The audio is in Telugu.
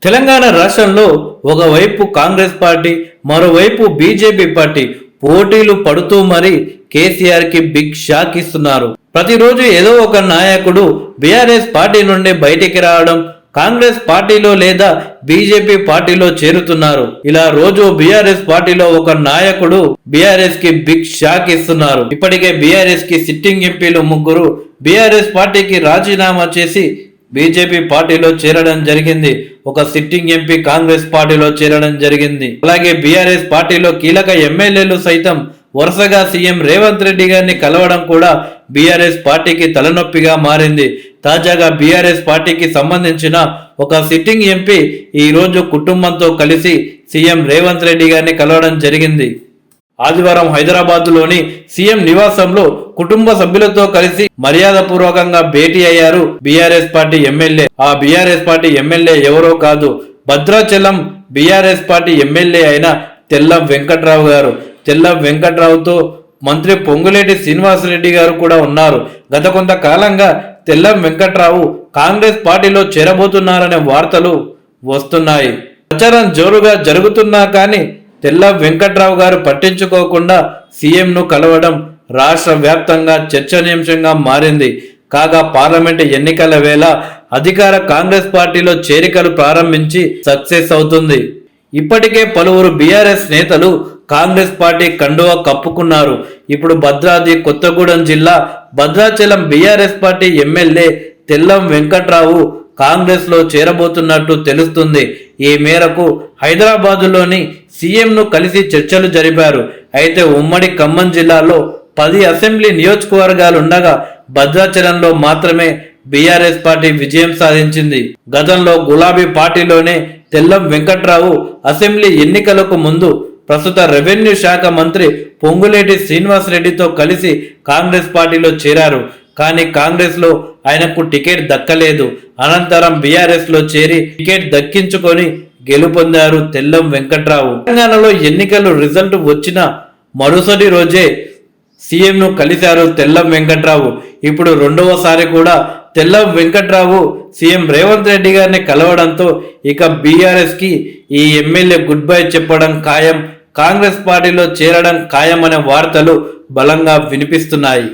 తెలంగాణ రాష్ట్రంలో ఒకవైపు కాంగ్రెస్ పార్టీ, మరోవైపు బీజేపీ పార్టీ పోటీలు పడుతూ మరి కేసీఆర్ కి బిగ్ షాక్ ఇస్తున్నారు. ప్రతిరోజు ఏదో ఒక నాయకుడు బీఆర్ఎస్ పార్టీ నుండి బయటికి రావడం, కాంగ్రెస్ పార్టీలో లేదా బీజేపీ పార్టీలో చేరుతున్నారు. ఇలా రోజు బీఆర్ఎస్ పార్టీలో ఒక నాయకుడు బీఆర్ఎస్ కి బిగ్ షాక్ ఇస్తున్నారు. ఇప్పటికే బీఆర్ఎస్ కి సిట్టింగ్ ఎంపీలు ముగ్గురు బీఆర్ఎస్ పార్టీకి రాజీనామా చేసి బీజేపీ పార్టీలో చేరడం జరిగింది. ఒక సిట్టింగ్ ఎంపీ కాంగ్రెస్ పార్టీలో చేరడం జరిగింది. అలాగే బీఆర్ఎస్ పార్టీలో కీలక ఎమ్మెల్యేలు సైతం వరుసగా సీఎం రేవంత్ రెడ్డి గారిని కలవడం కూడా బీఆర్ఎస్ పార్టీకి తలనొప్పిగా మారింది. తాజాగా బీఆర్ఎస్ పార్టీకి సంబంధించిన ఒక సిట్టింగ్ ఎంపీ ఈ రోజు కుటుంబంతో కలిసి సీఎం రేవంత్ రెడ్డి గారిని కలవడం జరిగింది. ఆదివారం హైదరాబాద్ లోని సీఎం నివాసంలో కుటుంబ సభ్యులతో కలిసి మర్యాదపూర్వకంగా భేటీ అయ్యారు బీఆర్ఎస్ పార్టీ ఎమ్మెల్యే. ఆ బీఆర్ఎస్ పార్టీ ఎమ్మెల్యే ఎవరో కాదు, భద్రాచలం బీఆర్ఎస్ పార్టీ ఎమ్మెల్యే అయిన తెల్లం వెంకట్రావు గారు. తెల్లం వెంకట్రావుతో మంత్రి పొంగులేటి శ్రీనివాసరెడ్డి గారు కూడా ఉన్నారు. గత కొంతకాలంగా తెల్లం వెంకట్రావు కాంగ్రెస్ పార్టీలో చేరబోతున్నారనే వార్తలు వస్తున్నాయి. ప్రచారం జోరుగా జరుగుతున్నా కానీ తెల్లం వెంకట్రావు గారు పట్టించుకోకుండా సీఎంను కలవడం రాష్ట్ర వ్యాప్తంగా చర్చనీయాంశంగా మారింది. కాగా పార్లమెంటు ఎన్నికల వేళ అధికార కాంగ్రెస్ పార్టీలో చేరికలు ప్రారంభించి సక్సెస్ అవుతుంది. ఇప్పటికే పలువురు బీఆర్ఎస్ నేతలు కాంగ్రెస్ పార్టీ కండువా కప్పుకున్నారు. ఇప్పుడు భద్రాద్రి కొత్తగూడెం జిల్లా Bhadrachalam BRS party MLA Tellam Venkatrao Congress లో చేరబోతున్నట్టు తెలుస్తుంది. ఈ మేరకు హైదరాబాదులోని సీఎంను కలిసి చర్చలు జరిపారు. అయితే ఉమ్మడి ఖమ్మం జిల్లాలో 10 అసెంబ్లీ నియోజకవర్గాలుండగా భద్రాచలంలో మాత్రమే బీఆర్ఎస్ పార్టీ విజయం సాధించింది. గతంలో గులాబీ పార్టీలోనే తెల్లం వెంకట్రావు అసెంబ్లీ ఎన్నికలకు ముందు ప్రస్తుత రెవెన్యూ శాఖ మంత్రి పొంగులేటి శ్రీనివాసరెడ్డితో కలిసి కాంగ్రెస్ పార్టీలో చేరారు. కానీ కాంగ్రెస్ లో ఆయనకు టికెట్ దక్కలేదు. అనంతరం బీఆర్ఎస్ లో చేరి టికెట్ దక్కించుకొని గెలుపొందారు తెల్లం వెంకట్రావు. తెలంగాణలో ఎన్నికలు రిజల్ట్ వచ్చిన మరుసటి రోజే సీఎంను కలిశారు తెల్లం వెంకట్రావు. ఇప్పుడు రెండవసారి కూడా తెల్లం వెంకట్రావు సీఎం రేవంత్ రెడ్డి గారిని కలవడంతో ఇక బీఆర్ఎస్ కి ఈ ఎమ్మెల్యే గుడ్ బై చెప్పడం ఖాయం, కాంగ్రెస్ పార్టీలో చేరడం ఖాయం అనే వార్తలు బలంగా వినిపిస్తున్నాయి.